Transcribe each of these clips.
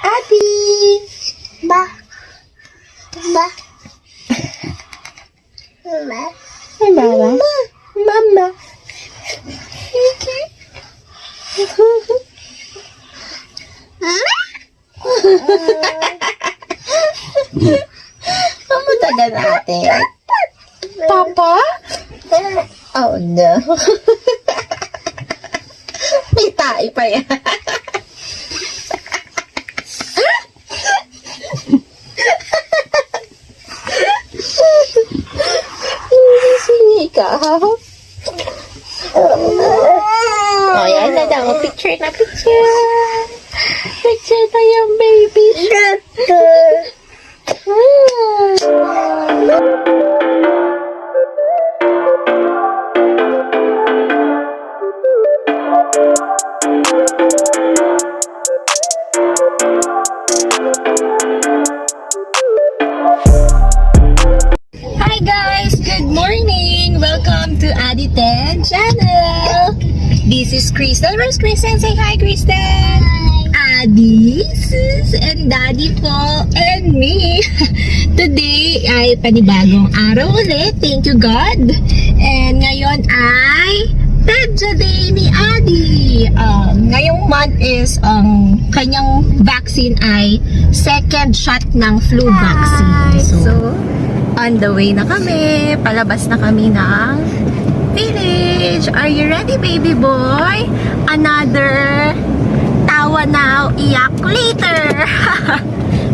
Adi. Ba. Ba. Mama. Mama. Mama. Mamutagan natin. Papa? Oh no. May tayo pa yan. Singi ka. Oh, yan na daw. Picture na picture. Picture na yung baby. Hi guys! Good morning! Welcome to Adi Ten channel! This is Crystal. Where's Kristen? Say hi, Kristen! Hi! Adi, sis, and Daddy Paul, and me. Today ay panibagong araw ulit. Thank you, God! And ngayon ay Pedja Day ni Adi. Ngayong month is kanyang vaccine ay second shot ng flu vaccine. So, on the way na kami. Palabas na kami ng village. Are you ready, baby boy? Another tawa now, iyak later.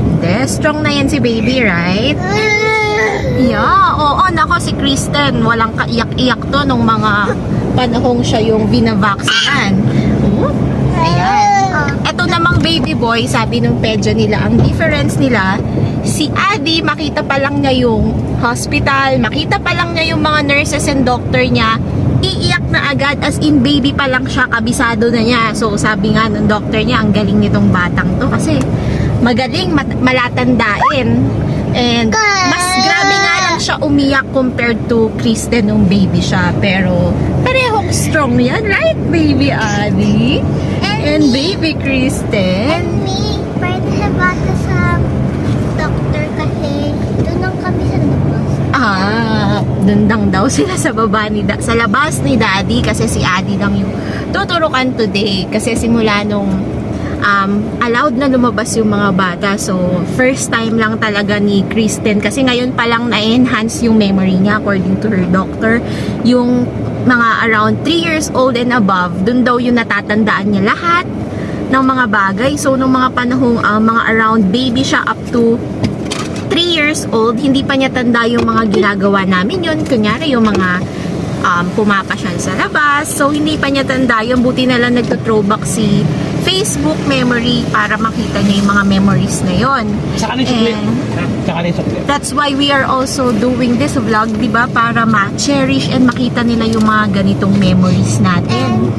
Hindi, strong na yan si baby, right? Yeah, oo, nako si Kristen. Walang kaiyak-iyak to nung mga panahong siya yung binavaksinan. Ayan. Ito namang baby boy, sabi nung pedya nila, ang difference nila, si Adi, makita pa lang niya yung hospital, makita pa lang niya yung mga nurses and doctor niya, iiyak na agad, as in baby pa lang siya, kabisado na niya. So sabi nga ng doctor niya, ang galing nitong batang to kasi magaling malatandain. And mas grabe nga lang siya umiyak compared to Kristen nung baby siya. Pero parehong strong yan, right, baby Adi? And baby Kristen? And me, pwede na bata sa doctor kasi doon lang kami sa labas. Dun lang daw sila sa baba sa labas ni Daddy kasi si Adi lang yung tuturukan today. Kasi simula nung allowed na lumabas yung mga bata. So, first time lang talaga ni Kristen kasi ngayon pa lang na-enhance yung memory niya according to her doctor. Yung mga around 3 years old and above, dun daw yung natatandaan niya lahat ng mga bagay. So, nung mga panahong mga around baby siya up to 3 years old, hindi pa niya tanda yung mga ginagawa namin yun. Kunyari, yung mga pumapasyal sa labas. So, hindi pa niya tanda yun. Buti na lang nagto-throwback si Facebook memory para makita niya yung mga memories na yun. That's why we are also doing this vlog, di ba? Para ma-cherish and makita nila yung mga ganitong memories natin.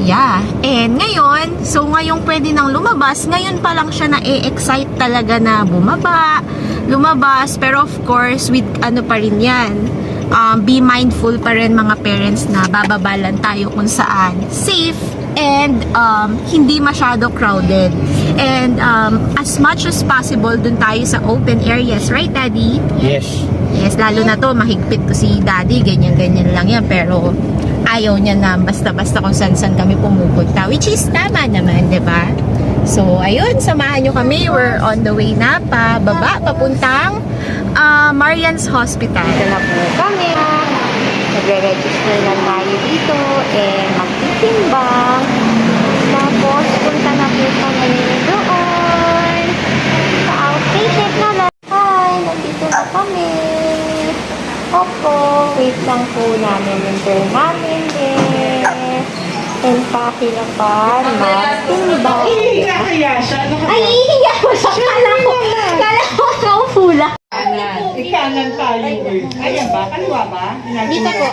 Yeah. And ngayon, so ngayong pwede nang lumabas, ngayon pa lang siya na-excite talaga na lumabas. Pero of course, with ano pa rin yan, be mindful pa rin mga parents na bababalan tayo kung saan safe and hindi masyado crowded. And as much as possible, dun tayo sa open areas. Right, Daddy? Yes. Yes, lalo na to, mahigpit ko si Daddy. Ganyan-ganyan lang yan. Pero ayaw niya na basta-basta kung saan-saan kami pumupunta. Which is tama naman, di ba? So, ayun, samahan nyo kami. We're on the way na papuntang Marian's Hospital. Ito na po kami. Nagre-register na tayo dito and magtitimbang. Tapos, punta na po kami doon sa outpatient na lang. Hi, nandito na kami. Opo, wait lang po namin yung turn namin din. And pakilang pa, magtimbang. Ihiya kaya siya? Ay, ihiya ko siya. Kala ko nakaupo lang. Ikanan tayo. Ayan ba? Kaliwa ba? Dito po.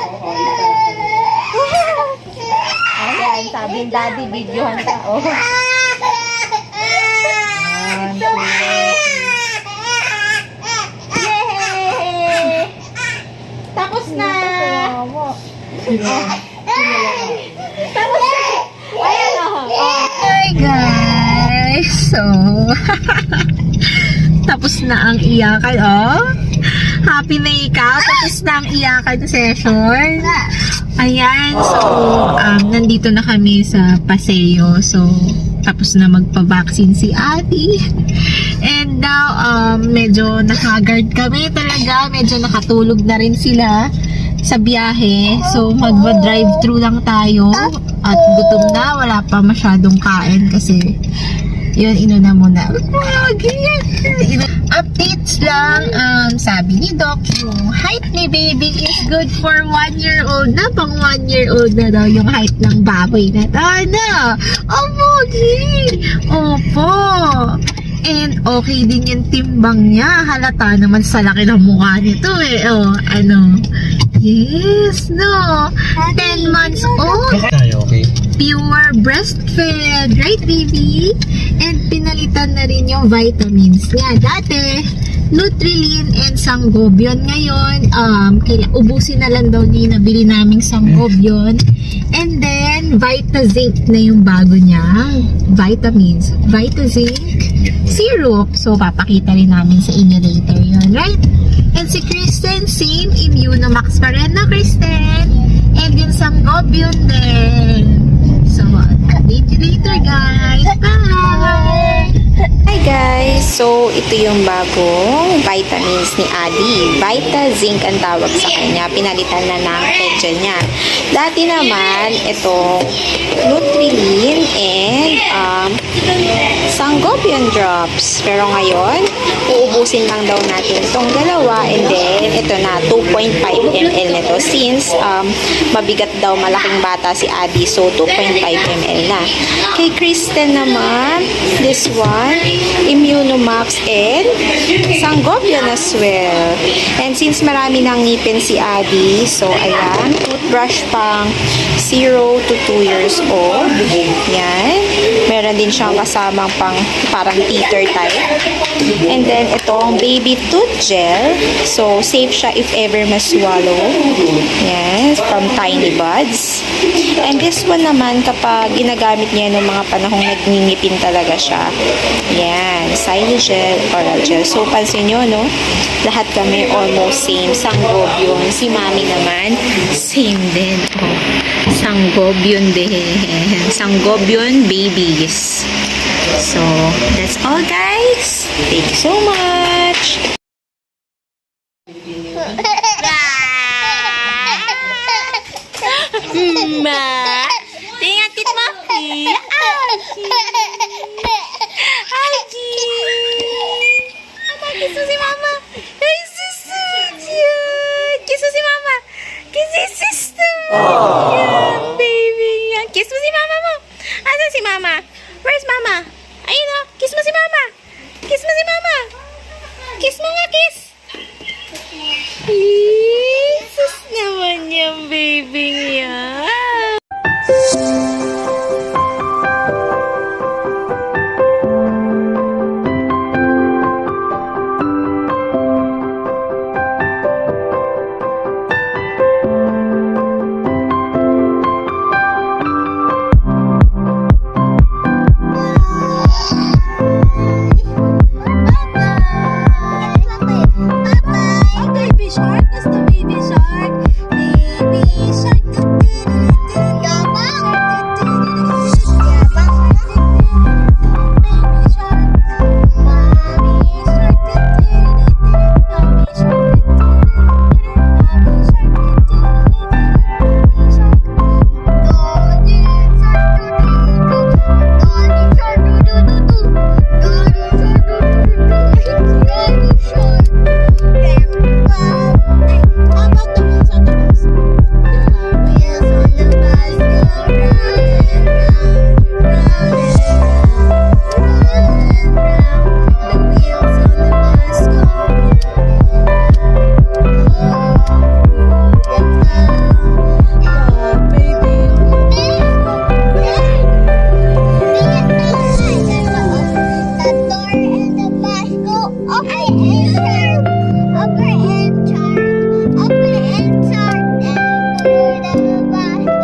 Ayan, sabi ng Daddy, videohan ka. Oh. Yay! Tapos na! Tapos na! Ayan So, tapos na ang iyakan, oh. Happy na ikaw. Tapos na ang iyakan session. Ayan. So, nandito na kami sa Paseo. So, tapos na magpa-vaccine si Ate. And now, medyo nakagard kami talaga. Medyo nakatulog na rin sila sa biyahe. So, magwa-drive-thru lang tayo. At gutom na. Wala pa masyadong kain kasi yun, inuna muna. Updates lang. Sabi ni Doc, yung height ni baby is good for 1-year-old na. Pang 1-year-old na daw yung height ng baboy na to. Ano? Opo, opo. And okay din yung timbang niya. Halata naman sa laki ng mukha nito eh. Oh, ano? Yes, no. 10 months old. Tayo, okay? Pure breastfed, right baby? And pinalitan na rin yung vitamins niya. Dati, Nutrilin and Sangobion. Ngayon, ubusin na lang daw niya yung nabili naming Sangobion. And then, VitaZinc na yung bago niyang vitamins. VitaZinc syrup. So, papakita rin namin sa inyo later yun, right? And si Kristen, same Immunomax pa rin na, Kristen. And yung Sangobion din. So, update you later, guys. Bye! Hi guys! So, ito yung bagong vitamins ni Adi. VitaZinc ang tawag sa kanya. Pinalitan na ng ketsya niya. Dati naman, ito, Nutrilin and Sangobion drops. Pero ngayon, uubusin lang daw natin itong dalawa and then, ito na, 2.5 ml nito. Since, mabigat daw, malaking bata si Adi. So, 2.5 ml na. Kay Kristen naman, this one, Immunomax and Sangobion as well. And since marami ng ngipin si Adi, so ayan, toothbrush pang 0 to 2 years old. Yan. Meron din siyang kasamang pang parang teeter type. And then itong baby tooth gel. So safe siya if ever ma-swallow. Yes, from Tiny Buds. And this one naman kapag ginagamit niya ng mga panahong nagngingipin talaga siya. Yan, Silogel, Oral Gel. So, pansin nyo, no? Lahat kami almost same. Sangobion. Si Mami naman, same din. Oh, Sangobion din. Sangobion babies. So, that's all, guys. Thank you so much. Ma, tingnan tit mo. Kiss mo si Mama. Ay, so sweet yan. Kiss mo si Mama. Kiss si sister. Yan, baby. Yan. Kiss mo si Mama mo. Asan si Mama? Where's Mama? Ayun o. Kiss mo si Mama. Kiss mo si Mama. Kiss mo nga, kiss. Jesus naman yung baby yan.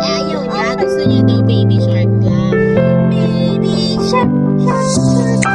Ayaw niya. Gusto niya daw baby shark lang. Baby shark, shark, shark.